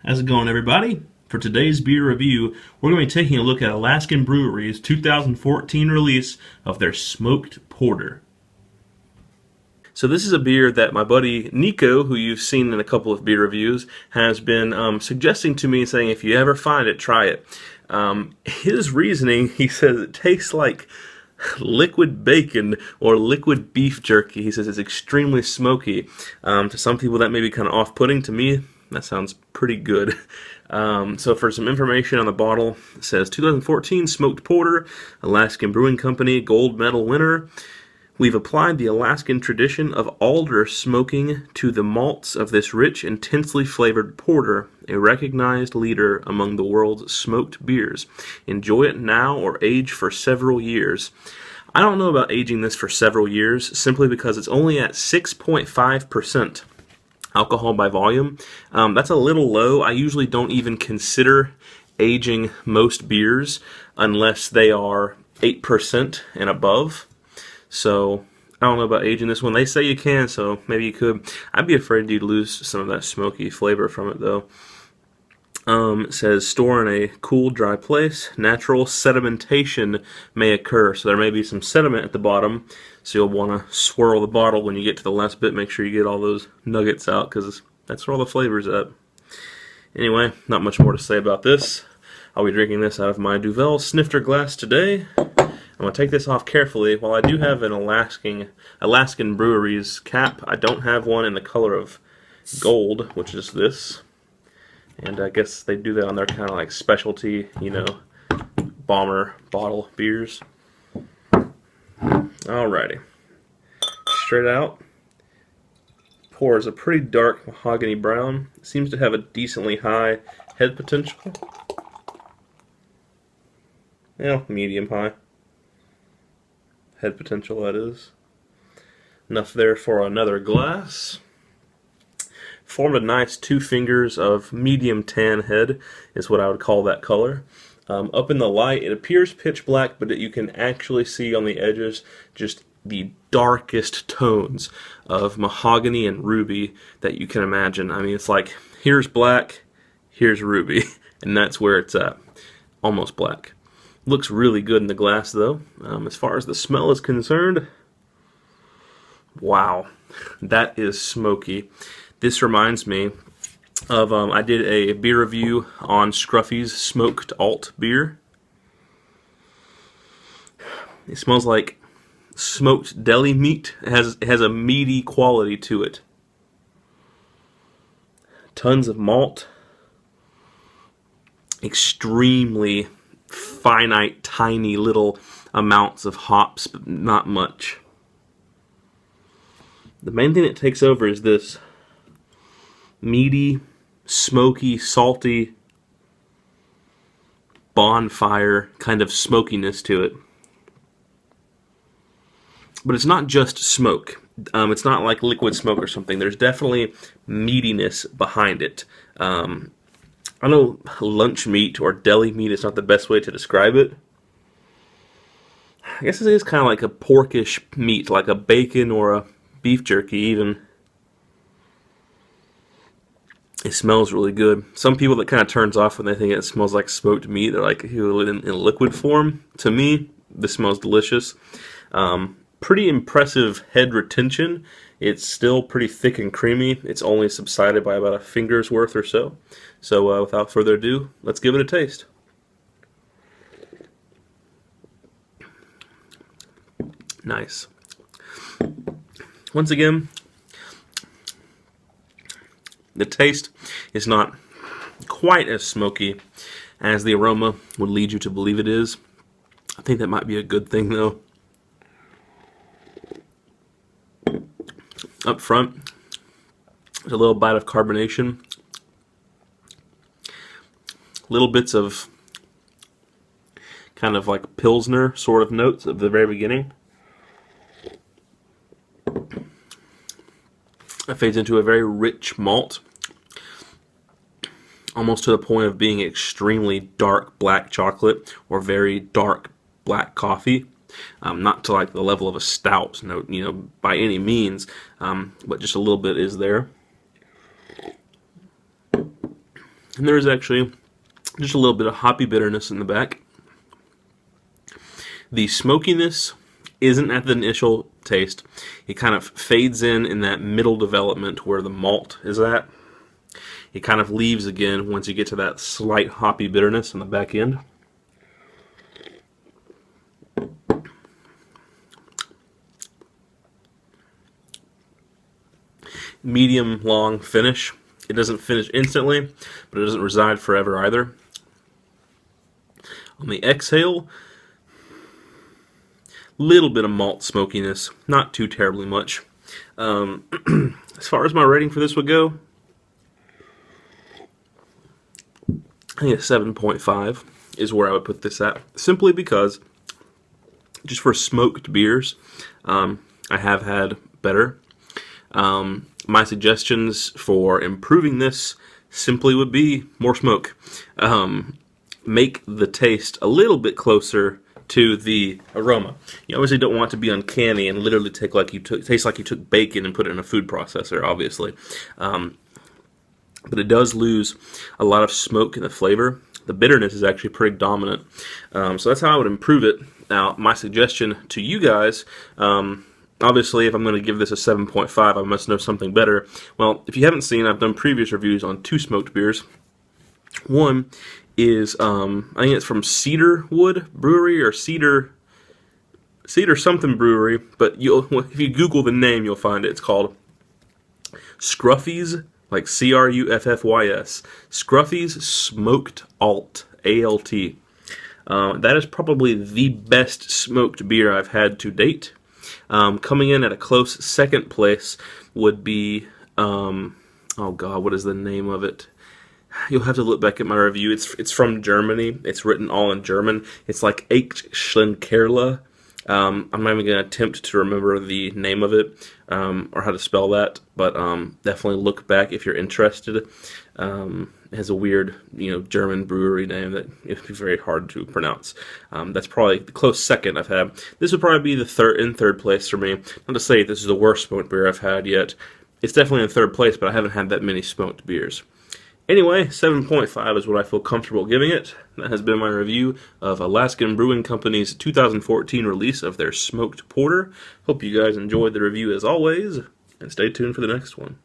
How's it going, everybody? For today's beer review, we're going to be taking a look at Alaskan Brewery's 2014 release of their Smoked Porter. So this is a beer that my buddy Nico, who you've seen in a couple of beer reviews, has been suggesting to me, saying if you ever find it, try it. His reasoning, he says it tastes like liquid bacon or liquid beef jerky. He says it's extremely smoky. To some people that may be kind of off-putting. To me, that sounds pretty good. So for some information on the bottle, it says 2014 Smoked Porter, Alaskan Brewing Company, gold medal winner. We've applied the Alaskan tradition of alder smoking to the malts of this rich, intensely flavored porter, a recognized leader among the world's smoked beers. Enjoy it now or age for several years. I don't know about aging this for several years, simply because it's only at 6.5% alcohol by volume. That's a little low. I usually don't even consider aging most beers unless they are 8% and above. So I don't know about aging this one. They say you can, so maybe you could. I'd be afraid you'd lose some of that smoky flavor from it, though. It says store in a cool, dry place. Natural sedimentation may occur, so there may be some sediment at the bottom. So you'll want to swirl the bottle when you get to the last bit. Make sure you get all those nuggets out, because that's where all the flavor's at. Anyway, not much more to say about this. I'll be drinking this out of my Duvel snifter glass today. I'm going to take this off carefully. While I do have an Alaskan Brewery's cap, I don't have one in the color of gold, which is this. And I guess they do that on their kind of like specialty, bomber bottle beers. Alrighty. Straight out. Pours a pretty dark mahogany brown. Seems to have a decently high head potential. Yeah, medium high. Head potential, that is. Enough there for another glass. Formed a nice 2 fingers of medium tan head, is what I would call that color. Up in the light, it appears pitch black, but you can actually see on the edges just the darkest tones of mahogany and ruby that you can imagine. I mean, it's like, here's black, here's ruby, and that's where it's at. Almost black. Looks really good in the glass, though. As far as the smell is concerned, wow, that is smoky. This reminds me of, I did a beer review on Scruffy's Smoked Alt beer. It smells like smoked deli meat. It has a meaty quality to it. Tons of malt. Extremely finite, tiny little amounts of hops, but not much. The main thing that takes over is this meaty, smoky, salty, bonfire kind of smokiness to it. But it's not just smoke. It's not like liquid smoke or something. There's definitely meatiness behind it. I know lunch meat or deli meat is not the best way to describe it. I guess it is kind of like a porkish meat, like a bacon or a beef jerky even. It smells really good. Some people that kind of turns off when they think it smells like smoked meat, they're like, ew, in liquid form. To me, this smells delicious. Pretty impressive head retention. It's still pretty thick and creamy. It's only subsided by about a finger's worth or so. So without further ado, let's give it a taste. Nice. Once again, the taste is not quite as smoky as the aroma would lead you to believe it is. I think that might be a good thing, though. Up front, there's a little bite of carbonation. Little bits of kind of like Pilsner sort of notes at the very beginning. It fades into a very rich malt, almost to the point of being extremely dark black chocolate or very dark black coffee. Not to like the level of a stout, by any means, but just a little bit is there. And there's actually just a little bit of hoppy bitterness in the back. The smokiness isn't at the initial taste. It kind of fades in that middle development where the malt is at. It kind of leaves again once you get to that slight hoppy bitterness on the back end. Medium long finish. It doesn't finish instantly, but it doesn't reside forever either. On the exhale, little bit of malt smokiness, not too terribly much. As far as my rating for this would go, I think a 7.5 is where I would put this at, simply because just for smoked beers, I have had better. My suggestions for improving this simply would be more smoke. Make the taste a little bit closer to the aroma. You obviously don't want it to be uncanny and literally taste like you took bacon and put it in a food processor, obviously. But it does lose a lot of smoke in the flavor. The bitterness is actually pretty dominant. So that's how I would improve it. Now, my suggestion to you guys, obviously, if I'm going to give this a 7.5, I must know something better. Well, if you haven't seen, I've done previous reviews on 2 smoked beers. One is, I think it's from Cedarwood Brewery or Cedar something Brewery, but if you Google the name, you'll find it. It's called Scruffy's, like Cruffys, Scruffy's Smoked Alt, A-L-T. That is probably the best smoked beer I've had to date. Coming in at a close second place would be, oh god, what is the name of it? You'll have to look back at my review. It's from Germany. It's written all in German. It's like Echt Schlenkerla. I'm not even going to attempt to remember the name of it or how to spell that, but definitely look back if you're interested. It has a weird, German brewery name that it'd be very hard to pronounce. That's probably the close second I've had. This would probably be the third place for me. Not to say this is the worst smoked beer I've had yet. It's definitely in third place, but I haven't had that many smoked beers. Anyway, 7.5 is what I feel comfortable giving it. That has been my review of Alaskan Brewing Company's 2014 release of their smoked porter. Hope you guys enjoyed the review as always, and stay tuned for the next one.